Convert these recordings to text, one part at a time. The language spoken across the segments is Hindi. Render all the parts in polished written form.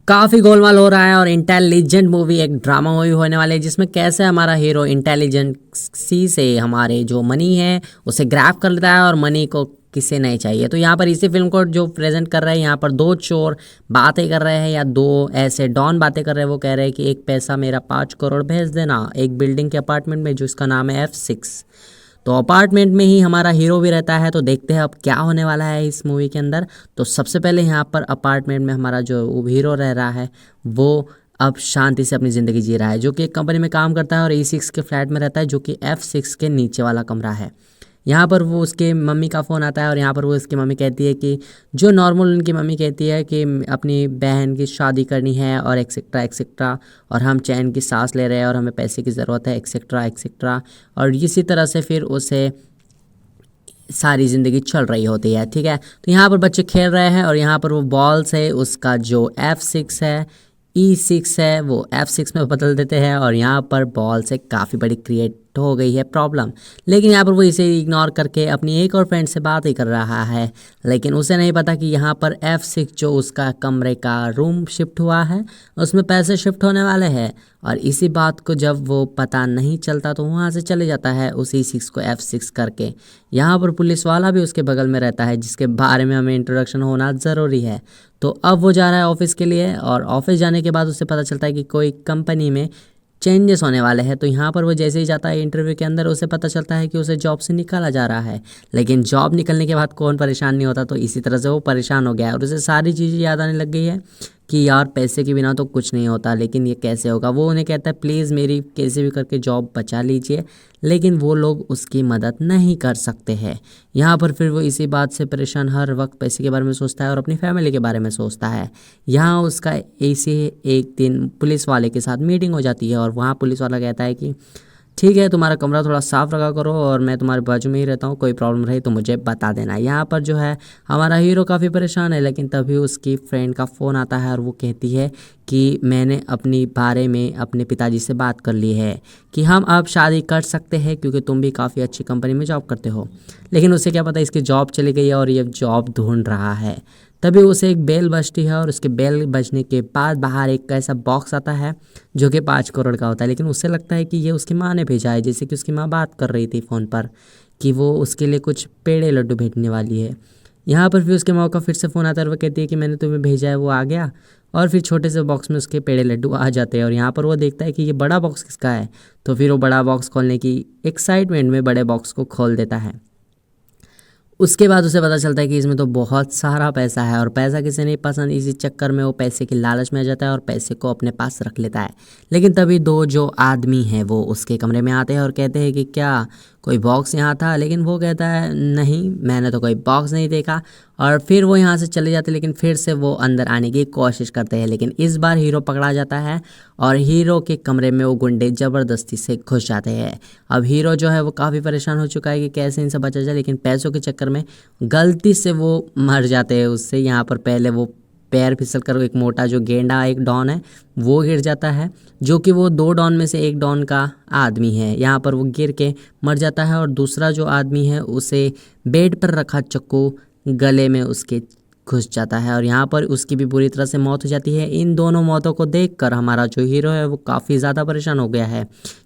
काफ़ी गोलमाल हो रहा है और इंटेलिजेंट मूवी एक ड्रामा मूवी होने वाली है जिसमें कैसे हमारा हीरो इंटेलिजेंसी से हमारे जो मनी है उसे ग्रैब कर लेता है और मनी को किसे नहीं चाहिए। तो यहाँ पर इसी फिल्म को जो प्रेजेंट कर रहे हैं, यहाँ पर दो चोर बातें कर रहे हैं या दो ऐसे डॉन बातें कर रहे हैं। वो कह रहे हैं कि एक पैसा मेरा 5 करोड़ भेज देना एक बिल्डिंग के अपार्टमेंट में जिसका नाम है F6। तो अपार्टमेंट में ही हमारा हीरो भी रहता है। तो देखते हैं अब क्या होने वाला है इस मूवी के अंदर। तो सबसे पहले यहाँ पर अपार्टमेंट में हमारा जो हीरो रह रहा है वो अब शांति से अपनी ज़िंदगी जी रहा है, जो कि एक कंपनी में काम करता है और E6 के फ्लैट में रहता है, जो कि F6 के नीचे वाला कमरा है। यहाँ पर वो उसके मम्मी का फ़ोन आता है और यहाँ पर वो उसकी मम्मी कहती है कि जो नॉर्मल उनकी मम्मी कहती है कि अपनी बहन की शादी करनी है और एक्सेट्रा एक्सेट्रा, और हम चैन की सांस ले रहे हैं और हमें पैसे की ज़रूरत है एक्सेट्रा एक्सेट्रा। और इसी तरह से फिर उसे सारी ज़िंदगी चल रही होती है। ठीक है, तो यहाँ पर बच्चे खेल रहे हैं और यहाँ पर वो बॉल से उसका जो F6 है E6 है वो F6 में बदल देते हैं और यहाँ पर बॉल से काफ़ी बड़ी क्रिएट हो गई है प्रॉब्लम। लेकिन यहाँ पर वो इसे इग्नोर करके अपनी एक और फ्रेंड से बात ही कर रहा है, लेकिन उसे नहीं पता कि यहाँ पर F6 जो उसका कमरे का रूम शिफ्ट हुआ है उसमें पैसे शिफ्ट होने वाले हैं। और इसी बात को जब वो पता नहीं चलता तो वहाँ से चले जाता है उस E6 को F6 करके। यहाँ पर पुलिस वाला भी उसके बगल में रहता है जिसके बारे में हमें इंट्रोडक्शन होना ज़रूरी है। तो अब वो जा रहा है ऑफिस के लिए और ऑफिस जाने के बाद उसे पता चलता है कि कोई कंपनी में चेंजेस होने वाले हैं। तो यहाँ पर वो जैसे ही जाता है इंटरव्यू के अंदर उसे पता चलता है कि उसे जॉब से निकाला जा रहा है। लेकिन जॉब निकलने के बाद कौन परेशान नहीं होता, तो इसी तरह से वो परेशान हो गया है और उसे सारी चीज़ें याद आने लग गई है कि यार पैसे के बिना तो कुछ नहीं होता, लेकिन ये कैसे होगा। वो उन्हें कहता है प्लीज़ मेरी कैसे भी करके जॉब बचा लीजिए, लेकिन वो लोग उसकी मदद नहीं कर सकते हैं। यहाँ पर फिर वो इसी बात से परेशान हर वक्त पैसे के बारे में सोचता है और अपनी फैमिली के बारे में सोचता है। यहाँ उसका ऐसे एक दिन पुलिस वाले के साथ मीटिंग हो जाती है और वहाँ पुलिस वाला कहता है कि ठीक है तुम्हारा कमरा थोड़ा साफ़ रखा करो और मैं तुम्हारे बाजू में ही रहता हूँ, कोई प्रॉब्लम रही तो मुझे बता देना। यहाँ पर जो है हमारा हीरो काफ़ी परेशान है, लेकिन तभी उसकी फ्रेंड का फ़ोन आता है और वो कहती है कि मैंने अपनी बारे में अपने पिताजी से बात कर ली है कि हम अब शादी कर सकते हैं क्योंकि तुम भी काफ़ी अच्छी कंपनी में जॉब करते हो। लेकिन उसे क्या पता इसकी जॉब चली गई है और ये जॉब ढूंढ रहा है। तभी उसे एक बेल बजती है और उसके बेल बजने के बाद बाहर एक ऐसा बॉक्स आता है जो कि 5 करोड़ का होता है। लेकिन उसे लगता है कि ये उसकी माँ ने भेजा है, जैसे कि उसकी माँ बात कर रही थी फ़ोन पर कि वो उसके लिए कुछ पेड़े लड्डू भेजने वाली है। यहाँ पर फिर उसके माँ का फिर से फ़ोन आता है और वो कहती है कि मैंने तुम्हें भेजा है, वो आ गया। और फिर छोटे से बॉक्स में उसके पेड़े लड्डू आ जाते हैं और यहाँ पर वो देखता है कि ये बड़ा बॉक्स किसका है। तो फिर वो बड़ा बॉक्स खोलने की एक्साइटमेंट में बड़े बॉक्स को खोल देता है। उसके बाद उसे पता चलता है कि इसमें तो बहुत सारा पैसा है और पैसा किसे नहीं पसंद। इसी चक्कर में वो पैसे की लालच में आ जाता है और पैसे को अपने पास रख लेता है। लेकिन तभी दो जो आदमी हैं वो उसके कमरे में आते हैं और कहते हैं कि क्या कोई बॉक्स यहाँ था। लेकिन वो कहता है नहीं, मैंने तो कोई बॉक्स नहीं देखा। और फिर वो यहाँ से चले जाते हैं, लेकिन फिर से वो अंदर आने की कोशिश करते हैं। लेकिन इस बार हीरो पकड़ा जाता है और हीरो के कमरे में वो गुंडे ज़बरदस्ती से घुस जाते हैं। अब हीरो जो है वो काफ़ी परेशान हो चुका है कि कैसे इनसे बचा जाए, लेकिन पैसों के चक्कर में गलती से वो मर जाते हैं उससे। यहाँ पर पहले वो पैर फिसल कर एक मोटा जो गेंडा एक डॉन है वो गिर जाता है, जो कि वो 2 डॉन में से एक डॉन का आदमी है। यहाँ पर वो गिर के मर जाता है और दूसरा जो आदमी है उसे बेड पर रखा चाकू गले में उसके घुस जाता है और यहाँ पर उसकी भी बुरी तरह से मौत हो जाती है। इन दोनों मौतों को देखकर हमारा जो हीरो है वो काफ़ी ज़्यादा परेशान हो गया है,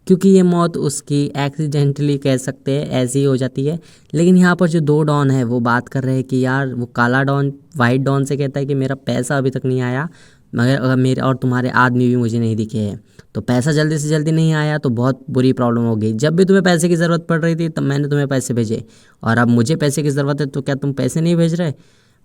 क्योंकि ये मौत उसकी एक्सीडेंटली कह सकते हैं ऐसी ही हो जाती है। लेकिन यहाँ पर जो 2 डॉन है वो बात कर रहे हैं कि यार वो काला डॉन वाइट डॉन से कहता है कि मेरा पैसा अभी तक नहीं आया, मगर अगर मेरे और तुम्हारे आदमी भी मुझे नहीं दिखे हैं, तो पैसा जल्दी से जल्दी नहीं आया तो बहुत बुरी प्रॉब्लम हो गई। जब भी तुम्हें पैसे की ज़रूरत पड़ रही थी तब मैंने तुम्हें पैसे भेजे और अब मुझे पैसे की ज़रूरत है तो क्या तुम पैसे नहीं भेज रहे।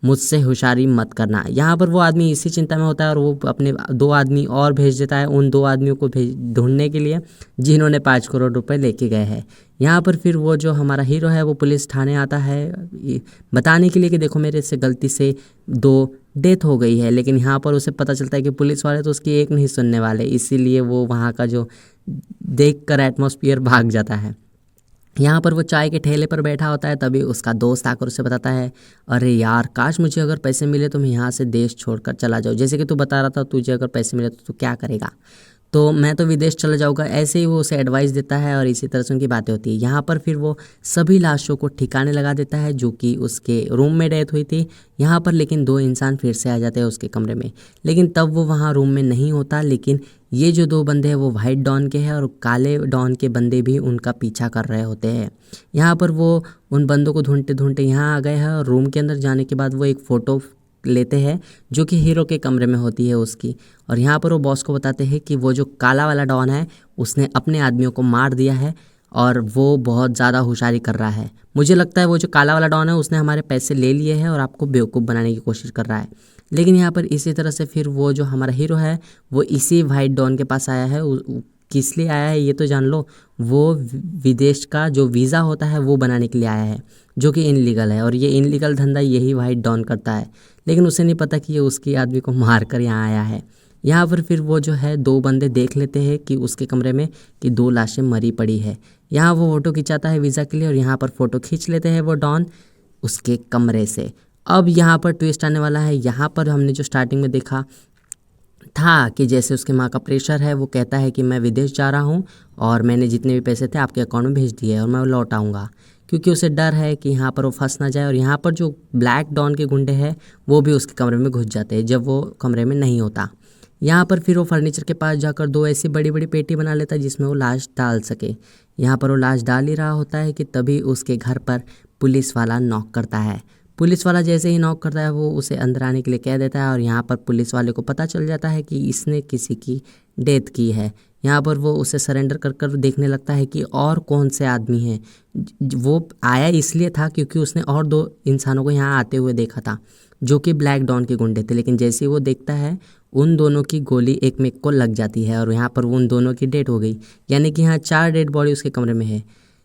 मुझसे होशियारी मत करना। यहाँ पर वो आदमी इसी चिंता में होता है और वो अपने 2 आदमी और भेज देता है उन 2 आदमियों को ढूंढने के लिए जिन्होंने 5 करोड़ रुपए लेके गए हैं। यहाँ पर फिर वो जो हमारा हीरो है वो पुलिस थाने आता है बताने के लिए कि देखो मेरे से गलती से 2 डेथ हो गई है। लेकिन यहाँ पर उसे पता चलता है कि पुलिस वाले तो उसकी एक नहीं सुनने वाले, इसीलिए वो वहाँ का जो देख कर एटमॉस्फेयर भाग जाता है। यहाँ पर वो चाय के ठेले पर बैठा होता है, तभी उसका दोस्त आकर उसे बताता है अरे यार काश मुझे अगर पैसे मिले तो मैं यहाँ से देश छोड़कर चला जाऊँ, जैसे कि तू बता रहा था तुझे अगर पैसे मिले तो तू क्या करेगा। तो मैं तो विदेश चला जाऊँगा, ऐसे ही वो उसे एडवाइस देता है और इसी तरह से उनकी बातें होती है। यहाँ पर फिर वो सभी लाशों को ठिकाने लगा देता है जो कि उसके रूम में डेथ हुई थी। यहाँ पर लेकिन 2 इंसान फिर से आ जाते हैं उसके कमरे में, लेकिन तब वो वहाँ रूम में नहीं होता। लेकिन ये जो 2 बंदे हैं वो वाइट डॉन के हैं और काले डॉन के बंदे भी उनका पीछा कर रहे होते हैं। यहाँ पर वो उन बंदों को ढूंढते ढूंढते यहाँ आ गए हैं और रूम के अंदर जाने के बाद वो एक फ़ोटो लेते हैं जो कि हीरो के कमरे में होती है उसकी। और यहाँ पर वो बॉस को बताते हैं कि वो जो काला वाला डॉन है उसने अपने आदमियों को मार दिया है और वो बहुत ज़्यादा होशियारी कर रहा है। मुझे लगता है वो जो काला वाला डॉन है उसने हमारे पैसे ले लिए हैं और आपको बेवकूफ़ बनाने की कोशिश कर रहा है। लेकिन यहाँ पर इसी तरह से फिर वो जो हमारा हीरो है वो इसी वाइट डॉन के पास आया है। किस लिए आया है ये तो जान लो, वो विदेश का जो वीज़ा होता है वो बनाने के लिए आया है जो कि इनलीगल है, और ये इनलीगल धंधा यही वाइट डॉन करता है। लेकिन उसे नहीं पता कि ये उसकी आदमी को मार कर यहाँ आया है। यहाँ पर फिर वो जो है 2 बंदे देख लेते हैं कि उसके कमरे में कि 2 लाशें मरी पड़ी है। यहाँ वो फ़ोटो खिंचाता है वीज़ा के लिए और यहाँ पर फ़ोटो खींच लेते हैं वो डॉन उसके कमरे से। अब यहाँ पर ट्विस्ट आने वाला है। यहाँ पर हमने जो स्टार्टिंग में देखा था कि जैसे उसके माँ का प्रेशर है, वो कहता है कि मैं विदेश जा रहा हूँ और मैंने जितने भी पैसे थे आपके अकाउंट में भेज दिए और मैं लौट आऊँगा, क्योंकि उसे डर है कि यहाँ पर वो फंस ना जाए। और यहाँ पर जो ब्लैक डॉन के गुंडे हैं वो भी उसके कमरे में घुस जाते हैं जब वो कमरे में नहीं होता। यहाँ पर फिर वो फर्नीचर के पास जाकर 2 ऐसी बड़ी बड़ी पेटी बना लेता है जिसमें वो लाश डाल सके। यहाँ पर वो लाश डाल ही रहा होता है कि तभी उसके घर पर पुलिस वाला नॉक करता है। पुलिस वाला जैसे ही नॉक करता है वो उसे अंदर आने के लिए कह देता है और यहाँ पर पुलिस वाले को पता चल जाता है कि इसने किसी की डेथ की है। यहाँ पर वो उसे सरेंडर कर कर देखने लगता है कि और कौन से आदमी हैं। वो आया इसलिए था क्योंकि उसने और 2 इंसानों को यहाँ आते हुए देखा था जो कि ब्लैक डॉन के गुंडे थे। लेकिन जैसे ही वो देखता है उन दोनों की गोली एक में को लग जाती है और यहाँ पर उन दोनों की डेथ हो गई, यानी कि यहाँ 4 डेड बॉडी उसके कमरे में है।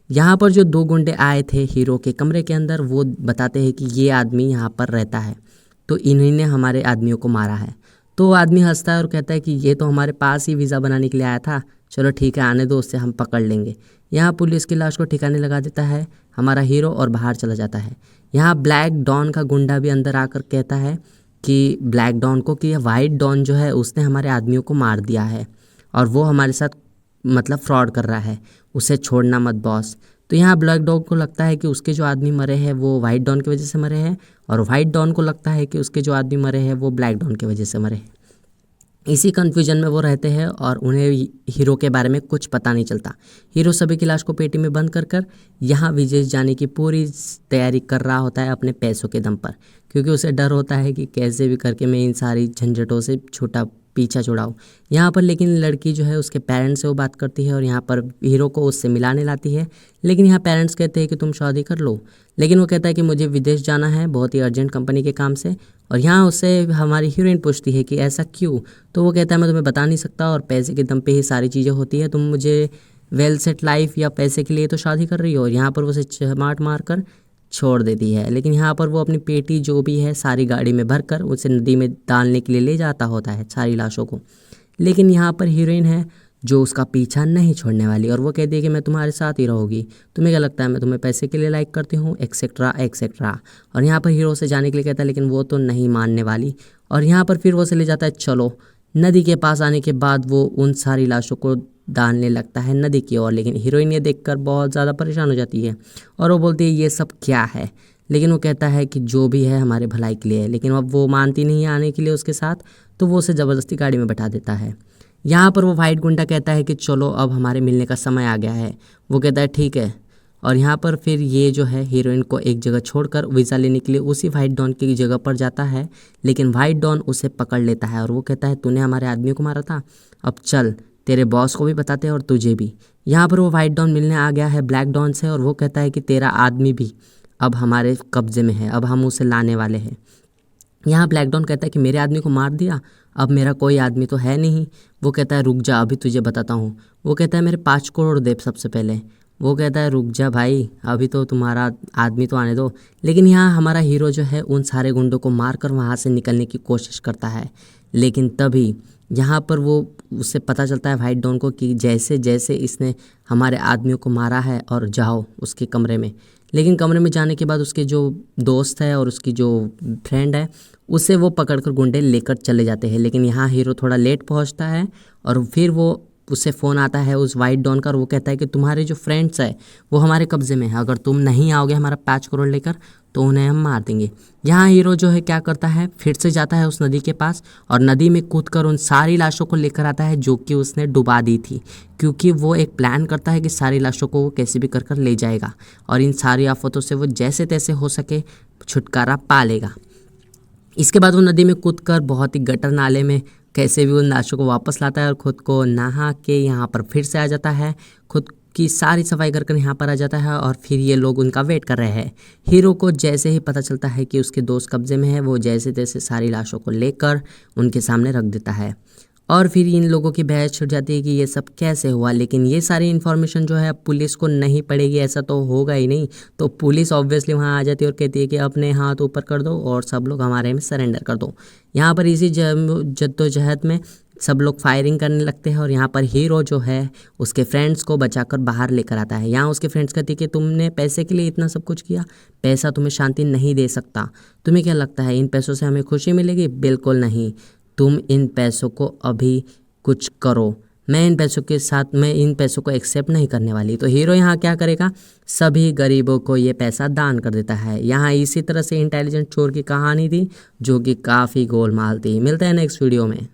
यहाँ पर जो 2 गुंडे आए थे हीरो के कमरे के अंदर वो बताते हैं कि ये आदमी यहाँ पर रहता है, तो इन्हीं ने हमारे आदमियों को मारा है। तो वो आदमी हंसता है और कहता है कि ये तो हमारे पास ही वीज़ा बनाने के लिए आया था, चलो ठीक है आने दो, उससे हम पकड़ लेंगे। यहाँ पुलिस की लाश को ठिकाने लगा देता है हमारा हीरो और बाहर चला जाता है। यहाँ ब्लैक डॉन का गुंडा भी अंदर आकर कहता है कि ब्लैक डॉन को कि वाइट डॉन जो है उसने हमारे आदमियों को मार दिया है और वो हमारे साथ मतलब फ्रॉड कर रहा है, उसे छोड़ना मत बॉस। तो यहाँ ब्लैक डॉग को लगता है कि उसके जो आदमी मरे हैं वो वाइट डॉन की वजह से मरे हैं और वाइट डॉन को लगता है कि उसके जो आदमी मरे हैं वो ब्लैक डॉन की वजह से मरे हैं। इसी कन्फ्यूजन में वो रहते हैं और उन्हें हीरो के बारे में कुछ पता नहीं चलता। हीरो सभी की लाश को पेटी में बंद कर कर यहाँ विदेश जाने की पूरी तैयारी कर रहा होता है अपने पैसों के दम पर, क्योंकि उसे डर होता है कि कैसे भी करके मैं इन सारी झंझटों से पीछा छुड़ाऊँ। यहाँ पर लेकिन लड़की जो है उसके पेरेंट्स से वो बात करती है और यहाँ पर हीरो को उससे मिलाने लाती है। लेकिन यहाँ पेरेंट्स कहते हैं कि तुम शादी कर लो, लेकिन वो कहता है कि मुझे विदेश जाना है बहुत ही अर्जेंट कंपनी के काम से। और यहाँ उससे हमारी हीरोइन पूछती है कि ऐसा क्यों, तो वो कहता है मैं तुम्हें बता नहीं सकता और पैसे के दम पे ही सारी चीज़ें होती है, तुम मुझे वेल सेट लाइफ या पैसे के लिए तो शादी कर रही हो। और यहाँ पर वो उसे चमाट मार कर छोड़ देती है। लेकिन यहाँ पर वो अपनी पेटी जो भी है सारी गाड़ी में भर कर उसे नदी में डालने के लिए ले जाता होता है सारी लाशों को। लेकिन यहाँ पर हीरोइन है जो उसका पीछा नहीं छोड़ने वाली और वो कहती है कि मैं तुम्हारे साथ ही रहूँगी, तुम्हें क्या लगता है मैं तुम्हें पैसे के लिए लाइक करती हूँ, एक्सेट्रा एक्सेट्रा। और यहाँ पर हीरो से जाने के लिए कहता है लेकिन वो तो नहीं मानने वाली। और यहाँ पर फिर वो से ले जाता है चलो। नदी के पास आने के बाद वो उन सारी लाशों को डालने लगता है नदी की ओर। लेकिन हीरोइन ये देखकर बहुत ज़्यादा परेशान हो जाती है और वो बोलती है ये सब क्या है। लेकिन वो कहता है कि जो भी है हमारे भलाई के लिए है। लेकिन अब वो मानती नहीं है आने के लिए उसके साथ, तो वो उसे ज़बरदस्ती गाड़ी में बैठा देता है। यहाँ पर वो वाइट गुंडा कहता है कि चलो अब हमारे मिलने का समय आ गया है। वो कहता है ठीक है। और यहाँ पर फिर ये जो है हीरोइन को एक जगह छोड़कर वीज़ा लेने के लिए उसी वाइट डॉन की जगह पर जाता है। लेकिन वाइट डॉन उसे पकड़ लेता है और वो कहता है तूने हमारे आदमियों को मारा था, अब चल तेरे बॉस को भी बताते हैं और तुझे भी। यहाँ पर वो वाइट डॉन मिलने आ गया है ब्लैक डॉन से और वो कहता है कि तेरा आदमी भी अब हमारे कब्जे में है, अब हम उसे लाने वाले हैं। यहाँ ब्लैक डॉन कहता है कि मेरे आदमी को मार दिया, अब मेरा कोई आदमी तो है नहीं। वो कहता है रुक जा अभी तुझे बताता हूँ। वो कहता है मेरे 5 करोड़ दे सबसे पहले। वो कहता है रुक जा भाई अभी तो तुम्हारा आदमी तो आने दो। लेकिन यहाँ हमारा हीरो जो है उन सारे गुंडों को मार कर वहाँ से निकलने की कोशिश करता है। लेकिन तभी यहाँ पर वो उससे पता चलता है वाइट डॉन को कि जैसे जैसे इसने हमारे आदमियों को मारा है और जाओ उसके कमरे में। लेकिन कमरे में जाने के बाद उसके जो दोस्त है और उसकी जो फ्रेंड है उसे वो पकड़कर गुंडे लेकर चले जाते हैं। लेकिन यहाँ हीरो थोड़ा लेट पहुँचता है और फिर वो उससे फ़ोन आता है उस वाइट डॉन का और वो कहता है कि तुम्हारे जो फ्रेंड्स है वो हमारे कब्ज़े में है, अगर तुम नहीं आओगे हमारा 5 करोड़ लेकर तो उन्हें हम मार देंगे। यहाँ हीरो जो है क्या करता है, फिर से जाता है उस नदी के पास और नदी में कूदकर उन सारी लाशों को लेकर आता है जो कि उसने डुबा दी थी, क्योंकि वो एक प्लान करता है कि सारी लाशों को वो कैसे भी कर ले जाएगा और इन सारी आफतों से वो जैसे तैसे हो सके छुटकारा पा लेगा। इसके बाद वो नदी में कूदकर बहुत ही गटर नाले में कैसे भी उन लाशों को वापस लाता है और ख़ुद को नहा के यहाँ पर फिर से आ जाता है, खुद की सारी सफाई कर कर यहाँ पर आ जाता है और फिर ये लोग उनका वेट कर रहे हैं। हीरो को जैसे ही पता चलता है कि उसके दोस्त कब्जे में है वो जैसे तैसे सारी लाशों को लेकर उनके सामने रख देता है और फिर इन लोगों की बहस छुट जाती है कि ये सब कैसे हुआ। लेकिन ये सारी इन्फॉर्मेशन जो है अब पुलिस को नहीं पड़ेगी, ऐसा तो होगा ही नहीं। तो पुलिस ऑब्वियसली वहाँ आ जाती है और कहती है कि अपने हाथ ऊपर कर दो और सब लोग हमारे में सरेंडर कर दो। यहाँ पर इसी जद्दोजहद में सब लोग फायरिंग करने लगते हैं और यहाँ पर हीरो जो है उसके फ्रेंड्स को बचाकर बाहर लेकर आता है। यहाँ उसके फ्रेंड्स कहते हैं कि तुमने पैसे के लिए इतना सब कुछ किया, पैसा तुम्हें शांति नहीं दे सकता। तुम्हें क्या लगता है इन पैसों से हमें खुशी मिलेगी? बिल्कुल नहीं। तुम इन पैसों को अभी कुछ करो, मैं इन पैसों को एक्सेप्ट नहीं करने वाली। तो हीरो यहाँ क्या करेगा, सभी गरीबों को ये पैसा दान कर देता है। यहाँ इसी तरह से इंटेलिजेंट चोर की कहानी थी जो कि काफ़ी गोलमाल थी। मिलते हैं नेक्स्ट वीडियो में।